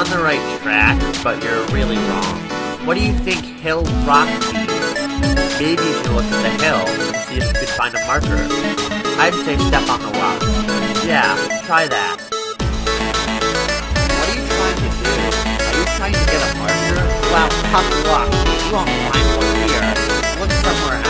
on the right track, but you're really wrong. What do you think hill rock means? Maybe you can look at the hill and see if you can find a marker. I'd say step on the rock. Yeah, try that. What are you trying to do? Are you trying to get a marker? Well, tough luck. You won't find one here. Look somewhere else.